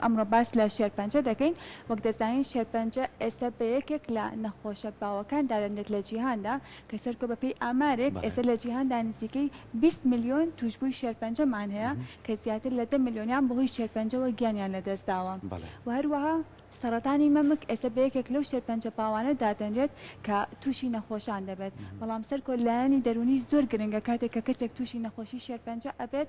ئەمڕۆ باس لە شێرپەنجە دەکەین وەک دەزانین شێرپەنجە ئێستا بە یەکێک لە نەخۆشە باوەکان دادەنێت لە جیهاندا کە سەرکە بەپێی ئامارێک ئێستا لە جیهاندا نزیکەی 20 میلیۆن توشبووی شێرپەنجەمان هەیە کە زیاتر لە 10 میلیۆنیان بەهۆی شێرپەنجەوە گیانیان لەدەستداوە و هەروەها سەرەتانی مەمک ئێستا بە یەکێک لەو شێرپەنجە باوانە دادەنرێت کە تووشی نەخۆشان دەبێت بەڵام سەرکۆ لایەنی دەرونی زۆر گرنگە کاتێک کە کەسێک تووشی نەخۆشی شێرپەنجە ئەبێت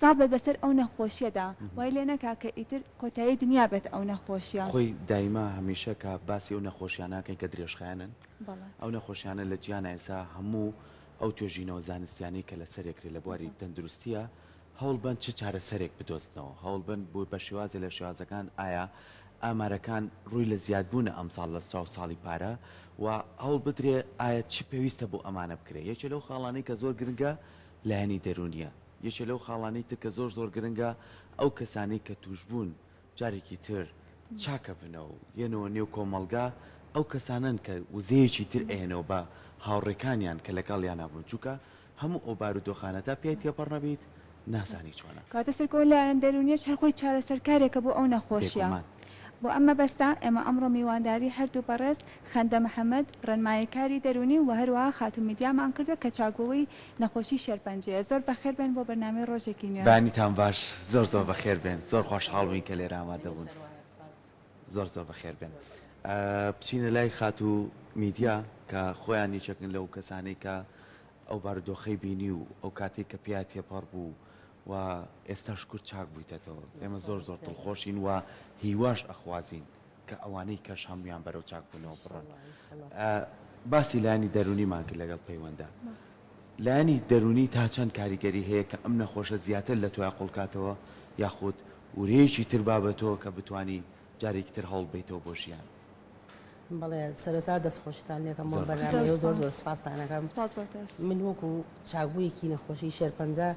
زابێت بەسەر ئەو نەخۆشیەدا وای لێ نەکا کە ئیتر کۆتایی دنیا بێت ئەو نەخۆشیە خۆی دایما هەمیشە کە باسی ئەو نەخۆشیانەکەی کە درێژخایەنن ئەو نەخۆشیانە لە جیانە ئێستا هەموو ئەو توێژینەوە زانستیانی کە لە سەرێکری لە بواری تەندروستیە هەوڵ بن چ چارەسەرێک بدۆستنەوە هەوڵ بن بۆ بە شێوازە لە شێوازەکان ئایا ئامارەکان ڕووی لە زیادبوونە ئەمساڵ لە ساڵی پارە و هەوڵ بدرێ ئایا چی پێویستە بۆ ئەمانە بکرێت یەکێ لەو خاڵانەی کە زۆر گرنگە لایەنی دەرونیە یەکێ لەو خاڵانەی تر کە زۆر گرنگە ئەو کەسانی کە توشبوون جارێکی تر چاکە بنەوە یەنەوە نێو کۆمەڵگا ئەو کەسانن کە وزەیەکی تر ئێنەوە بە هاوڕێکانیان کە لەگەڵیان نابوون چووکە هەموو ئەو بارودۆخانەتا پێی تێپەڕ نەبیت ناسانی چۆنە کاتە سەرکۆ لایەن دەرونیەش هەر خۆی چارەسەرکارێکە بۆ ئەو نەخۆشیە بۆ ئەمە بەستا ئێمە ئەمڕۆ میوانداری هەردوو بەڕێز خەندە محەممەد ڕێنمایەکاری دەرونی و هەروەها خاتون میدیامان کردووە کە چاکۆی نەخۆشی شێرپەنجەیە زۆر بەخێر بێن بۆ بەرنامەی ڕۆژێکی نوێ بانیتان باش زۆر بەخێر بێن زۆر خۆشحاڵ بووین کە لێرە ئامادە بوون زۆر بەخێر بێن بچینە لای خاتو میدیا کە خۆیان یەکێکن لەو کەسانەی کە ئەو بارودۆخەی بینی و ئەو کاتێک کە پیا تێپەڕ بوو و ئێستاش کورت چاک بوویتەوە ئێمە زۆر دڵخۆشین و هیواش ئەخوازین کە ئەوانەی کەش هەمویان بەرەو چاکبوونەوە بڕن باسی لایانی دەرونیمان کرد لەگەڵ پەیوەندە لایانی دەرونی تا چەند کاریگەری هەیە کە ئەم نەخۆشە زیاتر لە توای قوڵکاتەوە یاخود ورەیەکی تر بابەتەوە کە بتانی جارێکی تر هەڵ بیتەوە بۆ ژیان بەڵێ سەرەتا دەستخۆشتان لێکم بۆ بەرنامەیە زۆر سپاسانەکەم من وەکو چاکبوویەکی نەخۆشی شێرپەنجە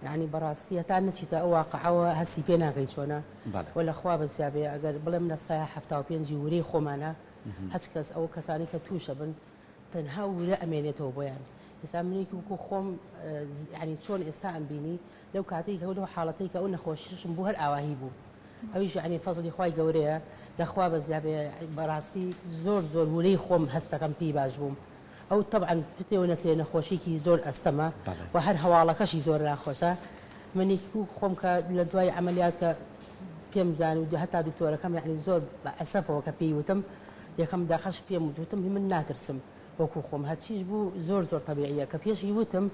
يعني بەڕاستی تا نەچیتە ئەو واقعەوە هەستی پێ ناکەی چۆنە و لەخوا بەزیابێ ئەگەر بڵێم لە سایە 75 ورەی خۆمانە هەچ کەس ئەو کەسانی کە تووشە بن تەنها ورە ئەمێنێتەوە بۆیان ئێستا منێکی وەکو خۆم ینی چۆن ئێستا ئەم بینی لەو کاتێک کە لەو حاڵەتەی کە ئەو نەخۆشیشم بوو هەر ئاواهی بوو ئەویش ینی فەزلی خوای گەورەیە لەخوا بەزیابێ بەڕاستی زۆر ورەی خۆم هەستەکەم پێی باش بووم ئەو طبعا پتێونەتێ نەخۆشیکی زۆر ئەستەمە و هەر هەواڵەکەشی زۆر ناخۆشە منێکی خۆم کە لە دوای عملیات کە پێم زان و هەتا دکتۆرەکەم یعنی زۆر بە ئەسەفەوە کە پێی وتم یەکەم داخەش پێم وتم من ناترسم وەکو خۆم هەرچیش بوو زۆر تەبیعیە کە پێشی وتم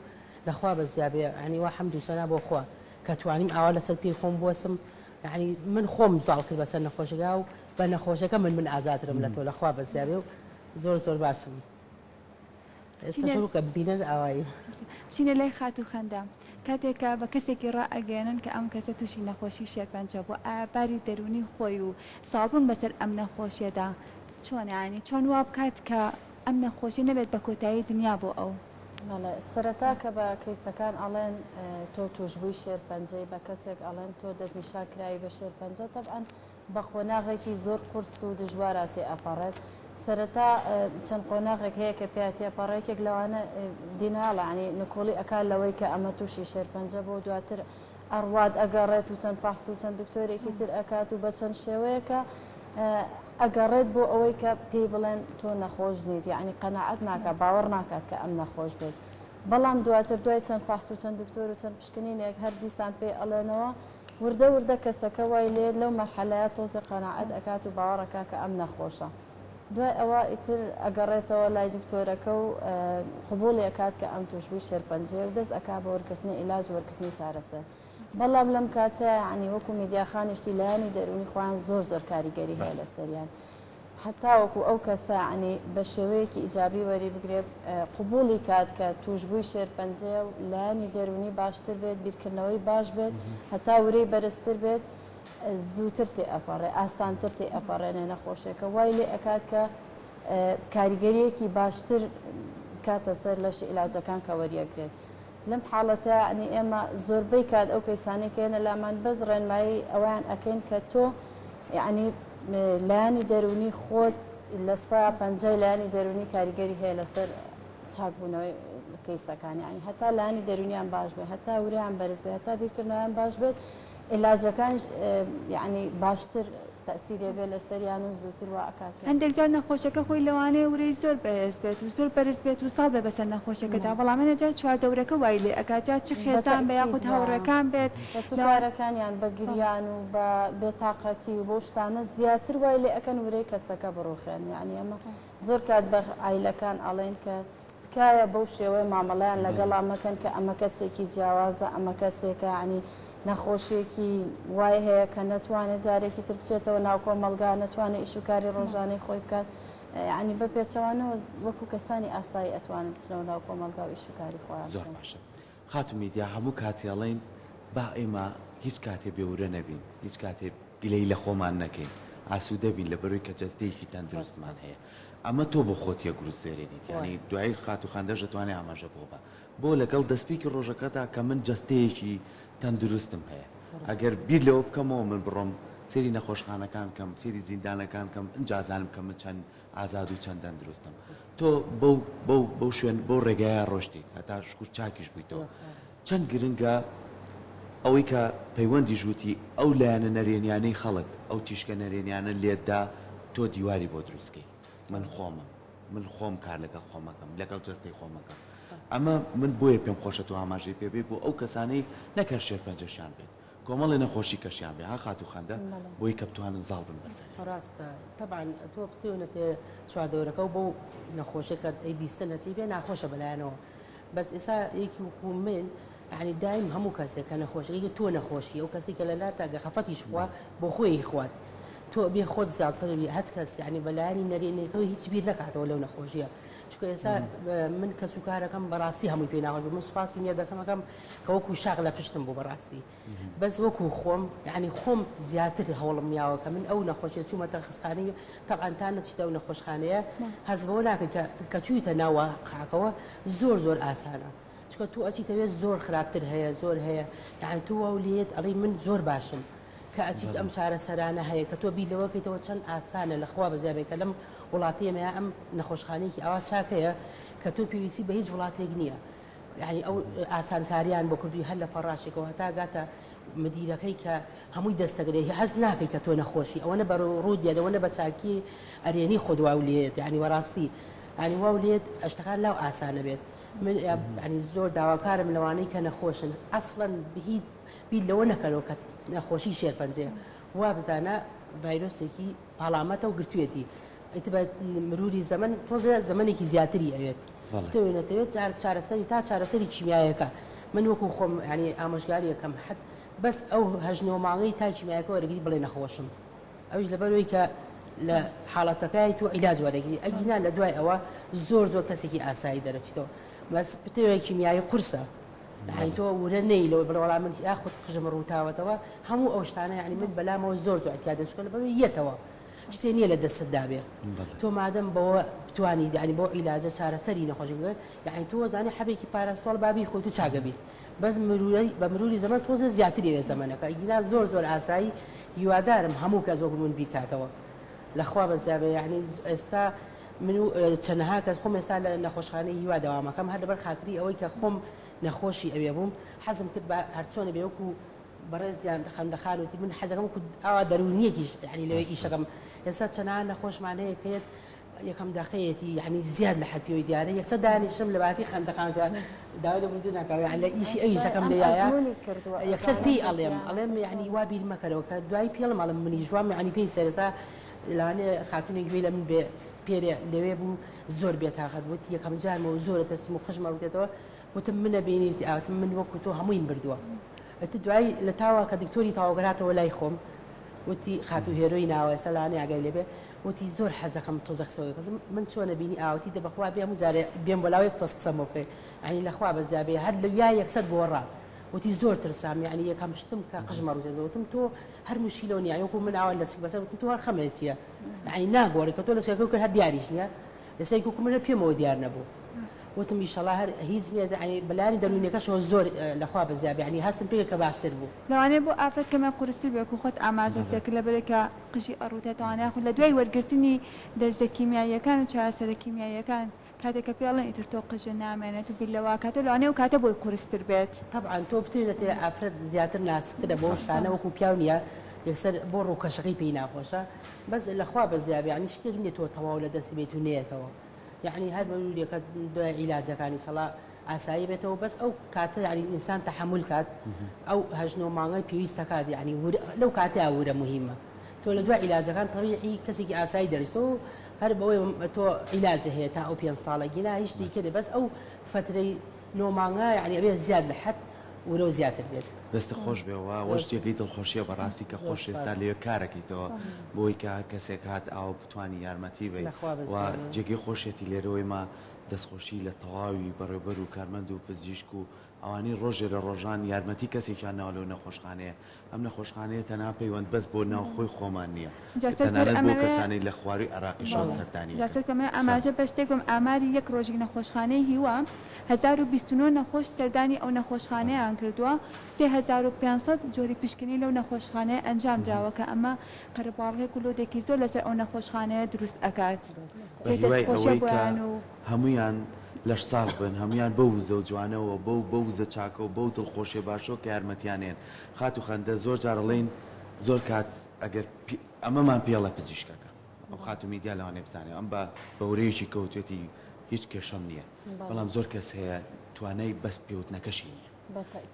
لەخوا بەزیابێ ینی وا حەمد و سەنا بۆ خوا کە توانیم ئاوا لەسەر پێی خۆم بوەسم یعنی من خۆم زاڵ کرد بەسەر نەخۆشەکە و بە نەخۆشەکە من ئازادرم لە تۆ لەخوا بەزیابێ و زۆر باشم ئێستا بینەر ئاوایی چینە لای خاتو خەندە کاتێکە بە کەسێکی ڕائگەێنن کە ئەم کەسە تووشی نەخۆشی شێرپەنجە بۆ ئاباری دەرونی خۆی و ساڵبوون بەسەر ئەم نەخۆشیەدا چۆنیانی چۆن وا بکات کە ئەم نەخۆشی نەبێت بە کۆتایی دنیا بۆ ئەو سەرەتا کە بە کەیسەکان ئەڵێن تۆ توشبووی شێرپەنجەی بە کەسێک ئەڵێن تۆ دەستنیشانکرایی بە شێرپەنجە تەبعەن بە قۆناغێکی زۆر قورس و دژوارە تێ ئەپەڕێت سەرەتا چەند قۆناغێک هەیە کە پێ تێپەڕێکێک لەوانە دیناڵە عنی نکۆڵی ئەکال لەوەی کە ئەمە تووشی شێرپەنجە بۆ دواتر ئەڕوات ئەگەڕێت و چەند فەحس و چەند دکتۆرێکی تر ئەکات و بە چەند شێوەیەکە ئەگەڕێت بۆ ئەوەی کە پێی بڵێن تۆ نەخۆش نیت یعنی قەناعەت ناکات باوەڕ ناکات کە ئەم نەخۆش بێت بەڵام دواتر دوای چەند فەحس و چەند دکتۆر و چەند پشکنینێک هەر دیسان پێ ئەڵێنەوە وردە کەسەکە وای لێت لەو مەرحەلەیە تۆزە قەناعەت ئەکات و باوەڕەکە کە ئەم نەخۆشە دوای ئەوە ئیتر ئەگەڕێتەوە لای دکتۆرەکە و قبوڵی ئەکات کە ئەم توشبووی شێرپەنجەیە و دەست ئەکا بە وەرگرتنی عیلاج وەرگرتنی چارەسەر بەڵام لەم کاتە عنی وەکو میدیاخانیشتی لایانی دەرونی خۆیان زۆر کاریگەری هەیە لەسەریان حتا وەکو ئەو کەسە عنی بە شێوەیەکی ئیجابی وەری بگرێت قبوڵی کات کە توشبووی شێرپەنجەیە و لایانی دەرونی باشتر بێت بیرکردنەوەی باش بێت هەتا ورەی بەرزتر بێت زووتر تێ ئەپەڕێ ئاسانتر تێ ئەپەڕێنێ نەخۆشیەکە وای لێ ئەکات کە کاریگەریەکی باشتر کاتە سەر لەش عیلاجەکان کە وەریەگرێت لەم حاڵەتە عنی ئێمە زۆربەی کات ئەو کەیسانەی کێنە لامان بەس ڕێنمایی ئەویان ئەکەین کە تۆ یعنی لایانی دەرونی خۆت لە 150 لایانی دەرونی کاریگەری هەیە لەسەر چاکبوونەوەی کەیسەکانی ینی هەتا لایانی دەرونیان باش بێت هەتا وریان بەرز بێت هەتا بیرکردنەوەیان باش بێت علاجەکان یعنی باشتر تأثیری بێ لە سەریان و زووتر وا ئەکات. هەندێک جار نەخۆشەکە خۆی لەوانەیە ورەی زۆر بەهێز بێت و زۆر بەرز بێت و ساڵ بێ بەسەر نەخۆشەکەدا، بەڵام جار چواردەورەکە وای لێ ئەکات، جار چ خێزان بە یاخود هاوڕێکان بێت سوکارەکانیان بە گریان و بە بێتاقەتی و بۆ شتانە زیاتر وای لێ ئەکەن ورەی کەسەکە بڕۆخێن. یعنی ئەمە زۆر کات بە عایلەکان ئەڵێن کە تکایە بەو شێوەیە مامەڵەیان لەگەڵ ئەمەکەن کە ئەمە کەسێکی جیاوازە، ئەمە کەسێکە عنی نەخۆشیێکی وای هەیە کە نەتوانێت جارێکی تر بچێتەوە ناو کۆمەلگا، نەتوانێت ئیش و کاری ڕۆژانەی خۆی بکات. ینی بە پێچەوانەوە وەکو کەسانی ئاسایی ئەتوانن بچنەوە ناو کۆمەلگا و ئیش و کاری خۆیان. زۆر باشە. خاتم میدیا هەموو کاتێڵین با ئێمە هیچ کاتێ بێورە نەبین، هیچ کاتێ گلەی لە خۆمان نەکەین، ئاسوودە بین لە بەروی کە جەستەیەکی تەندروستمان هەیە. ئەمە تۆ بۆ خۆت یە گروستێرێنیت، ینی دوای خات و خەندەش دەتوانێت ئاماژە بۆ لەگەڵ دەستپێکی ڕۆژەکەتا کە من جەستەیەکی تەندروستم هەیە. ئەگەر بیر لەوە بکەمەوە من بڕۆم سێری نەخۆشخانەکان کەم، سێری زیندانەکان کەم، ئەنجازانم کە من چەند ئازاد و چەند تەندروستم. تۆ بەو شوێن بۆ ڕێگایە ڕۆشتی هەتا شکوور چاکیش بوویتەوە. چەند گرنگە ئەوەی کە پەیوەندی ژووتی ئەو لایەنە نەرێنیانەی خەڵک ئەو تیشکە نەرێنیانە لێتدا تۆ دیواری بۆ دروستکەی. من خۆم کار لەگەڵ خۆمەکەم، لەگەڵ جەستەی خۆمەکەم. ئەمە من بۆیە پێم خۆشە تۆ ئاماژەی پێبێ بۆ ئەو کەسانەی نەکەر شێرپەنجەشیان بێت، کۆمەڵی نەخۆشی کەشیان بێ، ها خات و خەندە بۆی کە بتوانن زاڵ بن بەسەر. ڕاستە طبعا تۆ بتێونێتێ چواردەورەکە و بۆ نەخۆشیەکە ئەی بیستنەتی بێ ناخۆشە بەلایەنەوە. بەس ئێستا یەکی وکو من يعني دایم هەموو کەسێک کە نەخۆشیەکە تۆ نەخۆشی ئەو کەسی کە لەلا تاگە خەفەتیش بووە بۆ خۆی خوات تۆ بێ خۆت زیاتر هەچ کەس یعنی بەلایانی نەرێنێکەوە هیچ بیر نکاتەوە لەو نەخۆشیە. چونکە ئێستا من کەس و کارەکەم بەڕاستی هەمووی پێ ناخۆش من سوپاسی مێردەکەمەکەم کە وەکو شاق لە پشتم بوو بەڕاستی بەس وەکو خۆم یعنی خۆم زیاتر هەوڵم میاوە کە من ئەو نەخۆشیە چوومەتە خستخانەی طبعاً تا نەچیتە ئەو نەخۆشخانەیە هەز بەوە ناکەی کە چوویتە ناوە قاکەوە زۆر ئاسانە. چکە تو ئەچیتەوێت زۆر خراپتر هەیە زۆر هەیە یعنی تو ئەولێت ئەڵی من زۆر باشم کە ئەچیت ئەم چارەسەرانە هەیە کە تۆ بیلەوەکەیتەوە چەند ئاسانە لەخوا بەزیابێت کە لەم وڵاتیەمەیە ئەم نەخۆشخانەیەکی ئەوە چاکەیە کە تۆ پێویستی بە هیچ وڵاتێک نییە یعنی ئەو ئاسانکاریان بۆ کردوی هەر لە فەڕاشێکەوە هەتا گاتە مدیرەکەی کە هەمووی دەستەگرێ هەز ناکەی کە تۆ نەخۆشی ئەوەنە بە ڕوودیە دەوەنە بە چاکی ئەرێنی خۆدواو لێت یعنی وەڕاستی ینی واو لێت ئەشتەکان لاو ئاسانە بێت. من يعني زۆر داواکارم لەوانەی کە نەخۆشن ئەسڵەن هیچ بیر لەوە نەکەنەوە کە نەخۆشی شێرپەنجەیە وا بزانە ڤایرۆسێکی پاڵامەتە و گرتوێتی ئیتر بە مروری زەمن تۆزە زەمنێکی زیاتری ئەوێت تۆێنێتەوێت چارەسەری تا چارەسەری کیمیایەکە من وەکو خۆم ینی ئامۆژگاری یەکەم حەد بەس ئەو هەژنەوە ماڵی تا کیمیایەکە وەرەگیری بڵێ نەخۆشم ئەویش لەبەرەوەی کە لە حاڵەتەکەی تو عیلاج وەرەگیری ئەگینا لە دوای ئەوە زۆر کەسێکی ئاسایی دەرەچیتەوە بەس بتەوەی کیمیایی قورسە يعني تو ورا نيلو بلا من ياخذ قجم الروتاوة توا همو أوشتانا يعني من بلا ما زور زو اعتياد شكل بلا يتوا اشتيني لدس الدابة تو مادام بو بتواني يعني بو علاج شارع سرينا خوش يعني تو زاني حبيكي باراسول بابي خوتو شاقبي بس بمروري زمان تو زياتري زمانك يجينا زور عساي يوادارم همو كازوك من بيكاتوا الاخوا بزابه يعني اسا منو چنها کەس خۆم ئێستا لە نەخۆشخانەی هیوا دەوامەکەم هەر لەبەر خاتری ئەوەی کە خۆم نەخۆشی ئەوێ بووم حەزم کرد بە هەرچۆنە بێ وەکو بەڕێزیان خەندەخانوتی من حەزەکەم ئەوە دەرونیەکیش یعنی لەوەی ئیشەکەم ئێستا چەنها نەخۆشمانەیە کەیت یەکەم داقەیەتی یعنی زیاد لە حەدیەوەی دیارە یەکسە دانیشم لە باتی خەندەخانەکە داوای دەبردو ناکەوە یعنی لە ئیشی ئەوی شەکەم لێیایە یەکسەر پێی ئەڵێم یعنی وا بیر مەکەرەوە کە دوای پێڵم ئەڵم منی ژوام یعنی پێی سەرسا لەوانەیە خاتونێک گوێی لە من بێ پێرێ لەوێ بوو زۆر بێتاقەت وتی یەکەم جارمەوە زۆرە دەستم و خژمە بکێتەوە وتم منە بینیتی ئاوتم من وەکو تۆ هەمووین بردووە ئەت دوای لە تاوە کە دکتۆری تاواگەراتەوە لای خۆم وتی خاتو هێرۆی ناوە سەلانەی ئاگای لێبێ وتی زۆر حەزەکەم تۆزە قسەوەکەم من چۆنە بینی ئاوتی دەبەخوا بێ هەموو جارێ بێم بەلاوێک تۆز قسەمە بکەی ینی لەخوا بەزیابێ هەر لەویا یەکسەر گۆڕا وتی زۆر ترسام یعنی یەکەم شتم کە قژمە ڕوودەوتم تۆ هەر مشکلەوە نییە وەکو من ئاوا لەسک بەسەر وتم تۆ هەر خەمێتیە یعنی ناگۆڕی کە تۆ لەسکەکە کرد هەر دیاریش نییە لەسەر وەکو منە پێمەوە دیار نەبوو وتم ئیشەڵا هەر هیچ نییە ینی بەلانی دەرونیەکەشەوە زۆر لەخوا بەزیابێ ینی هەستم پێ کە باشتر بوو لەوانەیە بۆ ئافرەت کەمە قورسی بێ خۆت ئاماژە پێکرد لەبەرێک کە قژی ئەڕوتێتوانە خو لە دوای وەرگرتنی دەرزە کیمیاییەکان و چارەسەرە کیمیاییەکان كاتك بيلا يترتو قجنا معناته باللوا كاتو لانه كاتب ويقرستر بيت طبعا تو بتينتي افراد زياتر ناس كده بوش انا وكو بياونيا يكسر بورو كشقي بينا خوشا بس الاخوا بزياب يعني اشتغلني تو تواول دسي بيتو نيتو يعني هل بقولوا لي كد علاج كان ان شاء الله اسايبته بس او كات يعني انسان تحمل كات او هجنو مانغي بيويستا كات يعني لو كات اوره مهمه تو لدوا علاج كان طبيعي كسي اساي درستو هر بوي تو علاج هي تا او بيان صاله جينا يشتي كده بس او فتره نو مانغا يعني ابي زياد لحد ولو زيادة بيت بس خوش به و وش جيت الخوشيه براسي كخوش استالي كاركي تو بوي كسك هات او بتواني يارمتي بي و جيجي خوشيتي لروي ما دس خوشي لتواوي بربر وكارمندو بزيشكو اواني روجر روجان يارمتي كسي كان لو نخوشخانه ام نخوشخانه تنابي وند بس بو نو خوي خومانيه تنانت بو كساني لخواري عراقي شو سرطاني جاسر كما اماجه بشتكم اماري یک روجي نخوشخانه هوا 1029 نخوش سردانی او نخوشخانه ان کردوا 3500 جوری پیشکنی لو نخوشخانه انجام دراوه که اما قرباڵغی کلو دەکی زۆر لەسەر ئەو نەخۆشخانەیە دروست ئەکات هەمویان لەش ساڵ بن هەمویان بەو وزە و جوانەوە بەو وزە چاکە و بەو دڵخۆشیە باشۆ کە یارمەتیانێن خات و خەندە زۆر جارەڵێن زۆر کات ئەگەر ئەمەمان پێڵە پزیشکەکە ئەو خات و میدیا لەوانێ بزانێ ئەم بە بەورەیەکی کەوتێتی هیچ کێشەم نییە بەڵام زۆر کەس هەیە توانای بەس پێوتنەکەشی نییە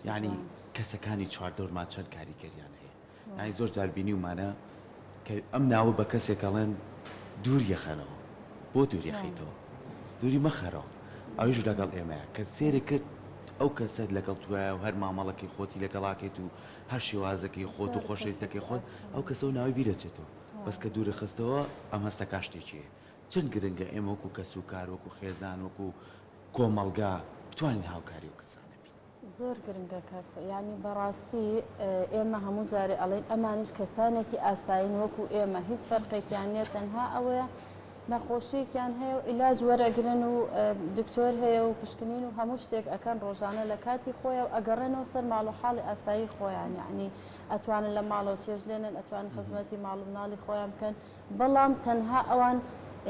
یعنی کەسەکانی چواردەورمان چەند کاریگەریان هەیە یعنی زۆر جاربینی ومانە کە ئەم ناوە بە کەسێکەڵێن دووری خەنەوە بۆ دووری خەیتەوە دووری مەخەرەوە ئەویش لەگەڵ ئێمەیە کە سێرە کرد ئەو کەسەت لەگەڵ توایە و هەر مامەڵەکەی خۆتی لەگەڵاکێت و هەر شێوازەکەی خۆت و خۆشەویستەکەی خۆت ئەو کەسە و ناوی بیرەچێتەوە بەس کە دوورە خستەوە ئەم هەستەکە شتێکیە چەند گرنگە ئێمە وەکو کەسوکار وەکو خێزان وەکو کۆمەڵگا بتوانین هاوکاری و کەسانە بین زۆر گرنگە کاکسە یعنی بەڕاستی ئێمە هەموو جارێ ئەڵێن ئەمانیش کەسانێکی ئاساین وەکو ئێمە هیچ فەرقێکیان نیە تەنها ئەوەیە نەخۆشیێکیان هەیە و عیلاج وەرەگرن و دکتۆر هەیە و پشکنین و هەموو شتێک ئەکەن ڕۆژانە لە کاتی خۆیان و ئەگەڕێنەوە سەر ماڵ و حاڵی ئاسایی خۆیان یعنی ئەتوانن لە ماڵەوە چێژ لێنن ئەتوانن خزمەتی ماڵ و مناڵی خۆیان بکەن بەڵام تەنها ئەوان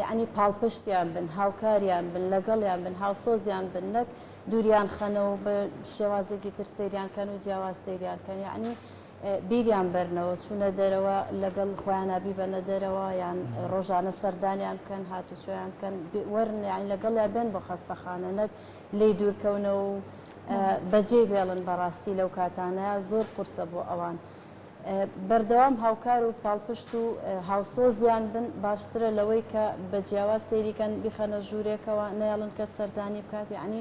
یعنی پاڵپشتیان بن هاوکاریان بن لەگەڵیان بن هاوسۆزیان بن نەک دووریان خەنەوە بە شێوازێکی تر سەیریان کەن و جیاواز سەیریان کەن یعنی بیریان بەرنەوە چوونە دەرەوە لەگەڵ خۆیانە بیبەنە دەرەوە یان ڕۆژانە سەردانیان بکەن هاتوچۆیان بکەن وەرن یعنی لەگەڵیان بێن بۆ خەستەخانە نەک لێی دوورکەونەوە و بەجێ بێڵن بەڕاستی لەو کاتانەیە زۆر قورسە بۆ ئەوان بەردەوام هاوکار و پاڵپشت و هاوسۆزیان بن باشترە لەوەی کە بە جیاواز سەیریکەن بیخەنە ژوورێکەوە نەیەڵن کە سەردانی بکات یعنی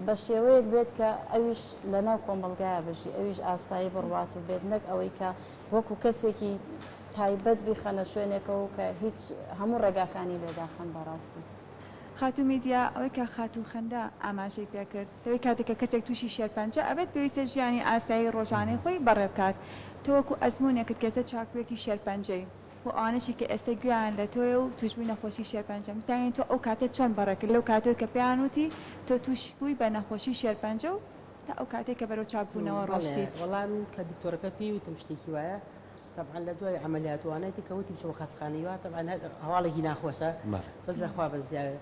بە شێوەیەک بێت کە ئەویش لەناو کۆمەڵگایە بژی ئەویش ئاسایی بڕوات و بێت نەک ئەوەی کە وەکو کەسێکی تایبەت بیخەنە شوێنێکەوە کە هیچ هەموو ڕێگاکانی لێداخەن بەڕاستی خاتو میدیا ئەوەی کە خاتون خەندە ئاماژەی پێکرد دەوەی کاتێکە کەسێک تووشی شێرپەنجە ئەبێت پێویستە ژیانی ئاسایی ڕۆژانەی خۆی بەڕێبکات تۆوەکو ئەزمونێکت کەسە چاکوێکی شێرپەنجەی و ئەوانەشی کە ئێستا گویان لە تۆیە و توشبووی نەخۆشی شێرپەنجە میزانین تۆ ئەو کاتێک چۆن بەڕێکرد لەو کاتێک کە پێیان وتی تۆ تووشی بووی بە نەخۆشی شێرپەنجە و تا ئەو کاتێک کە بەرەو چاکبوونەوە ڕۆشتیت وەڵام کە دکتۆرەکە پێویتم شتێکی وایە طبعا لە دوای عملیات وانەتی کەوتی بچەوە خەستخانەیەوە طبعا هەواڵێکی ناخۆشە بەس لەخوا بەزیایە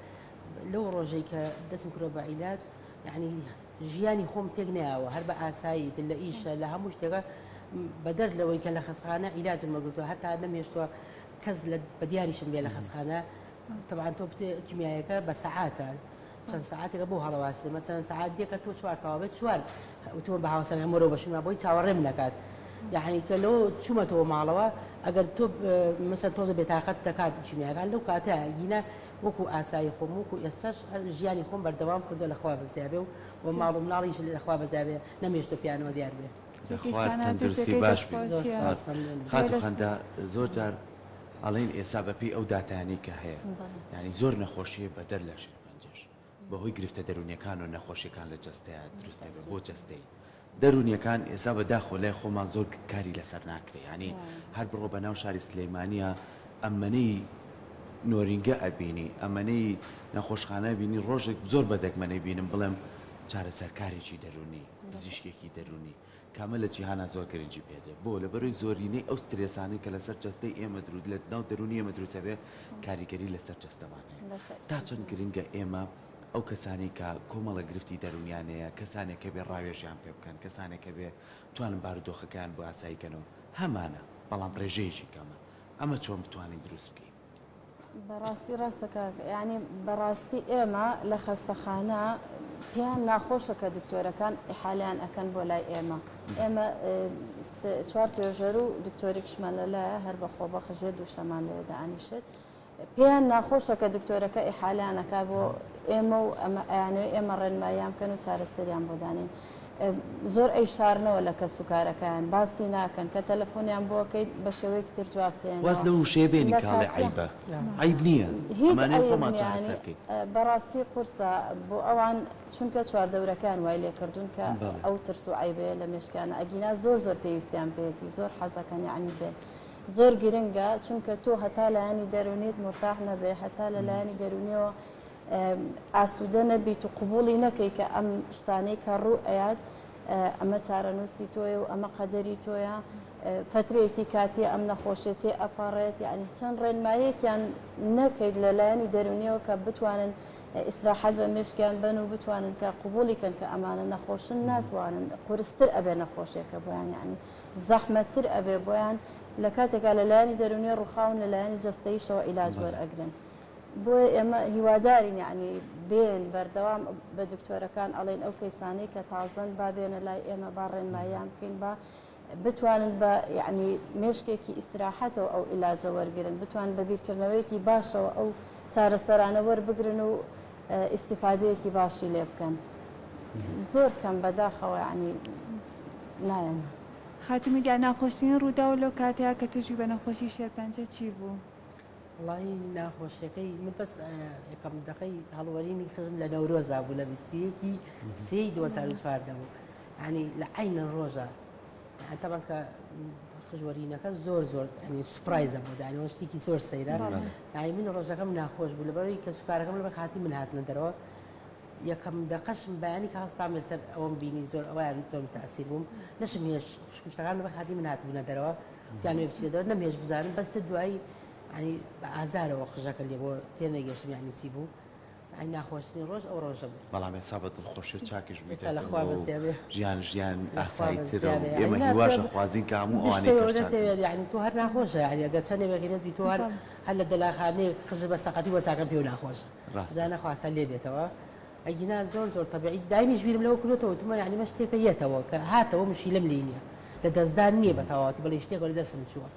لەو ڕۆژەی کە دەستم کردەوە بە عیلاج یعنی ژیانی خۆم تێک نایەوە هەر بە ئاسایی لە ئیشە لە هەموو شتێکە بەدەر لەوەی کە لە خەستخانە عیلاجم مەگرتووە هەتا نەمێشتووە کەس بە دیاریشم بێ لە خەستخانە طبعا تۆ کیمیایەکە بە سەعاتە چەند ساعاتێکە بۆ هەڵەواسی مەسەن ساعات دیکە تۆ چوار تەواوێت چوار وتۆ بە هاوسەر هەمووەوە بەشما بۆی چاوەڕێم نەکات یعنی کە لەوە چوومەتەوە ماڵەوە ئەگەر تۆ مەسەن تۆزە بێتاقەت دەکات کیمیاکان لەو کاتە گینە وەکو ئاسایی خۆم وەکو ئێستاش ژیانی خۆم بەردەوام کردو لەخوا بەزیابێ و ماڵ و مناڵیش لەخوا بەزیابێ نەمێشتە پیانەوە دیار بێ تەندروستی باش خاتو خەندە زۆر جار ئەڵێن ئێسا بەپی ئەو داتانی کە هەیە یعنی زۆر نەخۆشیە بەدەر لە شێرپەنجەش بەهۆی گرفتە دەرونیەکان و نەخۆشیەکان لە جەستەیە دروستە بۆ جەستەی دەرونیەکان ئێستا بەداخۆ لای خۆمان زۆر کاری لەسەر ناکرێ ینی هەر بڕۆ بە ناو شاری سلەیمانیە ئەمەنەی نۆرینگە ئەبینی ئەمەنەی نەخۆشخانە بینی ڕۆژێک زۆر بەدەگمەنەی بینم بڵێم چارەسەرکارێکی دەرونی پزیشکێکی دەرونی کامە لە جیهانە زۆر گرنگی پێدێ بۆ لە بەروی زۆرینەی ئەو سترێسانی کە لەسەر جەستەی ئێمە درود لە ناو دەرونی ئێمە دروستەبێ کاریگەری لەسەر جەستەمانەیە تا چەند گرنگە ئێمە ئەو کەسانی کە کۆمەڵە گرفتی دەرونیانەیە کەسانێک کە بێ ڕاوێژیان پێ بکەن کەسانێک کە بێ توانن بارودۆخەکان بۆ ئاساییکەنەوە هەمانە بەڵام ڕێژەیەکی کەمە ئەمە چۆن بتوانین دروست بکەین بەڕاستی ڕاستەکە یعنی بەڕاستی ئێمە لە خەستەخانە پێیان ناخۆشە کە دکتۆرەکان ئیحالیان ئەکەن بۆ لای ئێمە ئێمە 4 توێژەر و دکتۆرێکشمان لەلایە هەر بەخۆ بەخژێ دووشەمان لێ دەئانیشت پێیان ناخۆشە کە دکتۆرەکە ئیحالیانەکە بۆ ئێمە و ئێمە ڕێنماییان بکەن و چارەسەریان بۆ دانین زۆر ئەی شارنەوە لە کەس و کارەکەیان باسی ناکەن کە تەلەفۆنیان بۆ بکەیت بە شێوەیەکی تر جوابتێن واز لە وشەیە بێنی کاڵێ عیبە عیب نییە بەڕاستی قورسە بۆ ئەوان چونکە چواردەورەکان وای لێکردوون کە ئەو ترس و عیبەیە لە مێشکانە ئەگینا زۆر پێویستیان پێێتی زۆر حەزەکەن یعنی بێت زۆر گرنگە چونکە تۆ هەتا لایانی دەرونیت مرتاح نەبێ هەتا لە لایانی دەرونیەوە ئاسوودە نەبیت و قبوڵی نەکەی کە ئەم شتانەی کە ڕوو ئەیات ئەمە چارەنووسی تۆیە و ئەمە قەدەری تۆیە فترەیەکی کاتی ئەم نەخۆشێتی ئەپارێت یعنی چەند ڕێنمایەکیان نەکەیت لە لایانی دەرونیەوە کە بتوانن ئیسراحەت بە مشکیان بن و بتوانن کە قبوڵیکەن کە ئەمانە نەخۆشن ناتوانن قورستر ئەبێ نەخۆشیەکە بۆیان یعنی زەحمەتتر ئەبێ بۆیان لە کاتێکا لە لایانی دەرونی ڕووخاون لە لایانی جەستەییشەوە ئیلاج وەرئەگرن بۆیە ئێمە هیوادارین یعنی بێن بەردەوام بە دکتۆرەکان ئەڵێن ئەو کەیسانەی کە تازەن با بێنە لای ئێمە با ڕێنماییان بکەین با بتوانن بە یعنی مێشکێکی ئیسراحەتەوە ئەو ئیلاجە وەرگرن بتوانن بە بیرکردنەوەیەکی باشەوە ئەو چارەسەرانە وەربگرن و ئیستیفادەیەکی باشی لێ بکەن زۆر کەم بەداخەوە یعنی نایەن خاتمی گە ناخۆشترین ڕوودا و لەو کاتەیە کە تووشی بە نەخۆشی شێرپەنجە چی بوو؟ وڵی ناخۆشیەکەی من بەس یەکەم دقەی هەڵوەرینی خزم لە نەورۆزا بوو لە 21 سێی 2004 دەبوو ینی لە عینە ڕۆژە تەبەن کە خژوەرینەکە زۆر ینی سوپرایزە بوو دانیەوە شتێکی زۆر سەیرە ینی من ڕۆژەکەم ناخۆش بوو لەبەرەوەی کە سوکارەکەم لە بەخاتی من هاتنە دەرەوە یەکەم دەقەشم بەیانی کە هەستام لەسەر ئەوەم بینی زۆر ئەویان زۆر تاسیر بووم نەشم هێش خوشکشتەکان لە بەخاتی من هاتبوونە دەرەوە یانوێ بچێت دەوە نەمێش بزانم بەستە دوایی ینی بە ئازارەوە خژەکە لێ بۆ تێنەگەشتم یعنی چی بوو ئەی ناخۆشتنی ڕۆژ ئەو ڕۆژە بوو بەڵام هێستا بە دڵخۆشی و چاکیش لەخوا بەزیابێ ژیان ئاساییترە و ئێمە هیواشە خوازین کە هەموو ئەوانەی دەتەوێت یعنی تۆ هەر ناخۆشە یعنی ئەگەر چەندێ بەغیرەت بی تۆ هەر لە دەلاخانەیە خژ بە سەقەتی بۆ چاکەم پێ و ناخۆشە زانە خواستە لێ بێتەوە ئەگینا زۆر تەبیعی داینیش بیرم لەوە کردێتەوە تمە یعنی مە شتێکە یەتەوە کە هاتەوە مشی لەم لێ نییە لە دەستدان نییە بە تەواوەتی بەڵێ شتێک لە دەستم چووە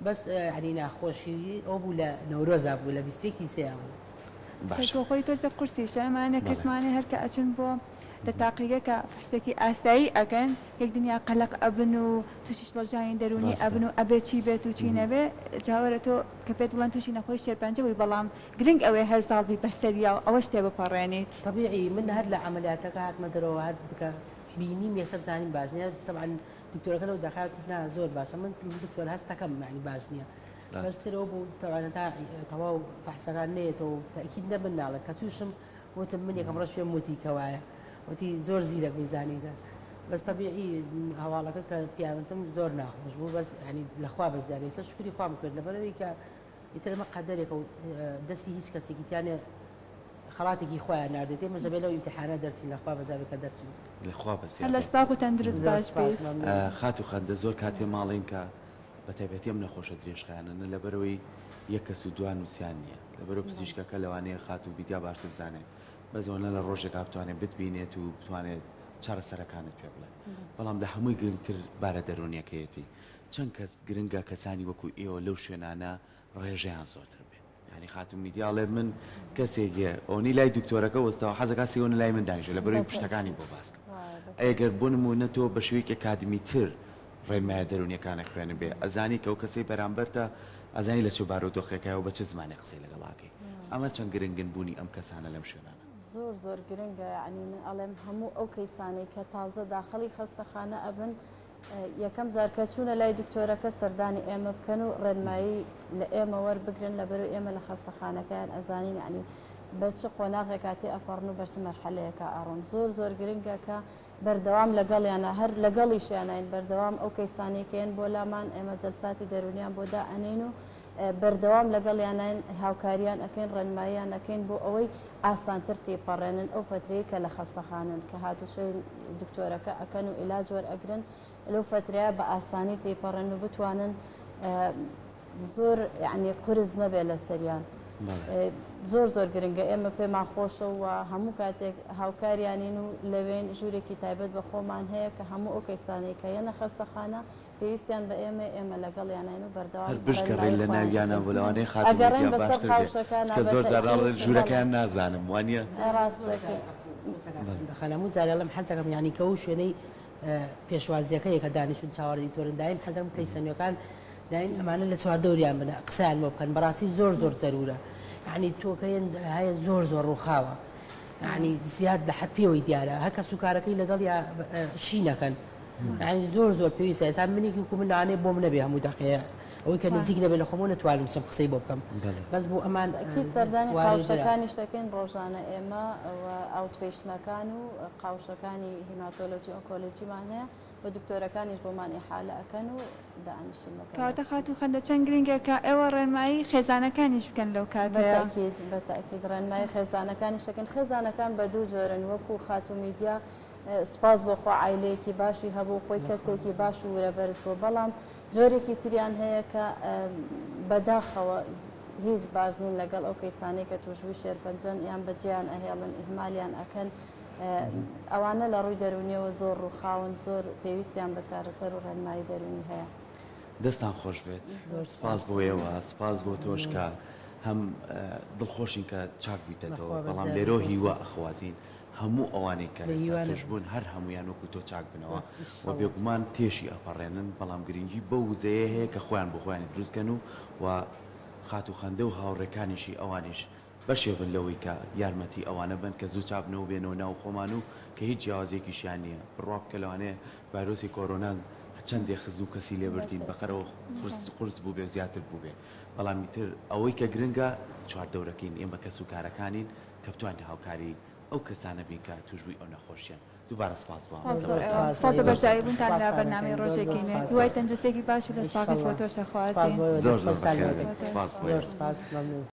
بەس ینی ناخۆشی ئەو بوو لە نەورۆزا بوو لە 21 سێ بوو خۆی تۆزە قورسیش ئەمانە کەسمانە هەرکە ئەچن بۆ لە تاقیگەکە فحسێکی ئاسایی ئەگەن یەک دنیا قەلق ئەبن و تووشیش لەژیانی دەرونی ئەبن و ئەبێ چی بێت و چی نەبێ جاوەرە تۆ کە پێت بڵند تووشی نەخۆی شێرپەنجەوەی بەڵام گرنگ ئەوەی هەر ساڵی بەسەریا و ئەوە شتێ بپەڕێنیت طبیعی من هەر لە عملیاتەکە هاتمە دەرەوە هەر بکە بینیم یەکسەر زانیم باش نییە طبعا دکتۆرەکە لەو دەخاتی نا زۆر باشە من دکتۆر هەستەکەم معنی باش نییە بەسترەوە بوو تەوانە تا تەواو فەحسەکان نێتەوە تاکید نەبن ناڵە کە تووشم وتم من یەکەم ڕۆژ پێم وتی کەوایە وتی زۆر زیرەک میزانیتە بەس طبیعی هەواڵەکە کە پیاوەتم زۆر ناخۆش بوو بەس ینی لەخوا بەزیابێ سەر شکری خوام کرد لەبەرەوەی کە ئیترمە قەدەرێکە و دەستی هیچ کەسێکی تیانێ خەڵاتێکی خۆیان ناردێت مەژە بێ لەو ئیمتیحانە دەرچین لەخوا بەزیابێ کە دەرچین لەخوا بەس لە ساق و تەندروست باش بێت خات و خەندە زۆر کاتێ ماڵین کە بە تایبەتی ئەم نەخۆشە درێژخایانە لەبەرەوەی یەک کەس و دوان نووسیان نییە لەبەرەوە پزیشکەکە لەوانەیە خات و بیدیا باشتر بزانێت بەزەوەنە لە ڕۆژێکا بتوانێت بتبینێت و بتوانێت چارەسەرەکانت پێ بڵێ بەڵام لە هەمووی گرنگتر بارە دەرونیەکەیەتی چەند کەس گرنگە کەسانی وەکو ئێوە لەو شوێنانە ڕێژەیان زۆرتر بێت ینی خاتم میدیاڵێ من کەسێکە ئەوەی لای دکتۆرەکە وەستەوە حەزەکە سیۆنە لای من دانیژە لەبەرەوەی پشتەکانی بۆ باسکە ئەگەر بوونمونە تۆ بە شوەیەکی ئەکادمی تر ڕێنمایە دەرونیەکانە خوێنە بێ ئەزانی کە ئەو کەسەی بەرامبەرتە ئەزانی لە چ بارودۆخەکەیەوە بە چ زمانی قسەی لەگەڵاکەی ئەمە چەند گرنگن بوونی ئەم کەسانە لەم شوێنانە زۆر گرنگە ینی من ئەڵێم هەموو ئەو کەیسانەی کە تازە داخەڵی خەستەخانە ئەبن یەکەم جار کە چوونە لای دکتۆرەکە سەردانی ئێمە بکەن و ڕێنمایی لە ئێمە وەربگرن لەبەرەوەی ئێمە لە خەستەخانەکەیان ئەزانین ینی بەچ قۆناغێک کاتی ئەپەڕن و بەرچ مەرحەلەیەکە ئاڕۆن زۆر گرنگە کە بەردەوام لەگەڵیانە هەر لەگەڵیشیانین بەردەوام ئەو کەیسانێکیان بۆ لامان ئێمە جەلساتی دەرونیان بۆ دائەنین و بەردەوام لەگەڵیانین هاوکاریان ئەەکەین ڕێنماییان ئەەکەین بۆ ئەوەی ئاسانتر تێپەڕێنن ئەو فترەیە کە لە خەستەخانن کە هاتوچۆی دکتۆرەکە ئەەکەن و عیلاج وەرئەگرن لەو فترەیە بە ئاسانی تێپەڕێن و بتوانن زۆر یعنی قرس نەبێ لە سەریان زۆر گرنگە ئێمە پێمان خۆشە و هەموو کاتێک هاوکاریانین و لەوێن ژوورێکی تایبەت بە خۆمان هەیە کە هەموو ئەو کەیسانەی کە یەنە خەستەخانە پێویستیان بە ئێمە لەگەڵیانین و بەردەوام بشکڕێن لە ناویانە بۆ لەوانەیە خاتون باشتر کە زۆر جار ژوورەکان نازانم وانە ڕاستەکەی خەلەموو جارێڵم حەزەکەم یعنی کە و شوێنەی پێشوازیەکەی کە دانیشتون چاوەڕێی تۆرن دایم حەزەکەم کەیسەنیەکان دایم ئەمانە لە چواردەوریان بنە قسەیان بۆ بکەن بەڕاستی زۆر زەرورە یعنی تۆکەیان هەیە زۆر ڕووخاوە یعنی زیاد لە حەد پێوەی دیارە هەر کە سوکارەکەی لەگەڵ یا شینەکەن یعنی زۆر پێویستە ئێستا منێکی و من لەوانەیە بۆ منە بێ هەموو دەقەیە ئەوەی کە نزیک نەبێت لە خۆمە نتوانم چەم قسەی بۆ بکەم بەس بۆ ئەمان سەردانی قاوشەکانی شتەکەین ڕۆژانە ئێمە ئاوتپێشنەکان و قاوشەکانی هیماتۆلۆجی ئۆنکۆلۆجیمان هەیە بە دکتۆرەکانیش بۆمان ئیحالە ئەکەن و دانیشتن کاتە خاتوو خەندە چەند گرنگە کە ئێوە ڕێنمایی خێزانەکانیش بکەن لەو کاتەیە بەتاکید ڕێنمایی خێزانەکانیش دەکەن خێزانەکان بە دوو جۆرن وەکو خاتوو میدیا سوپاس بۆخوا عایلەیەکی باشی هەبوو خۆی کەسێکی باش و وەرەبەرز بۆ بەڵام جۆرێکی تریان هەیە کە بەداخەوە هیچ باش نین لەگەڵ ئەو کەیسانەی کە تووشبووی شێرپەنجەن یان بەجیان ئەهێڵن ئیهمالیان ئەکەن ئەوانە لە ڕووی دەرونیەوە زۆر ڕووخاون زۆر پێویستیان بە چارەسەر و ڕێنمایی دەرونی هەیە دەستان خۆش بێت سپاس بۆ ئێوە سپاس بۆ تۆش کە هەم دڵخۆشین کە چاک بیتێتەوە بەڵام لێرۆ هیوا ئەخوازین هەموو ئەوانەی کە توش بوون هەر هەمویان وەکو تۆ چاک بنەوە و بێگومان تێشی ئەپەڕێنن بەڵام گرنگی بە وزەیە هەیە کە خۆیان بۆ خۆیانی دروستکەن و خاتوو خەندە و هاوڕێکانیشی ئەوانیش بەشێ بن لەوەی کە یارمەتی ئەوانە بن کە زوو چاپنەوە بێنەوە ناو خۆمان و کە هیچ جیاوازێکیشیان نییە بڕوا بکە لەوانەیە ڤایرۆسی کۆرۆنا چەندێک خز و کەسی لێ بردین بەقەرەوە قورس بوو بێ زیاتر بوو بێ بەڵامی تر ئەوەی کە گرنگە چواردەورەکەین ئێمە کەس و کارەکانین کە بتوانین هاوکاری ئەو کەسانە بین کە توژبووی ئەو نەخۆشیان دووبارە سپاس بۆ سپاس بە بەشداریبوونتان لە بەرنامەی ڕۆژێکینێ دوای تەندروستێکی باش و دەستپاکش بۆ تۆشە خوازیین زۆر سپاس.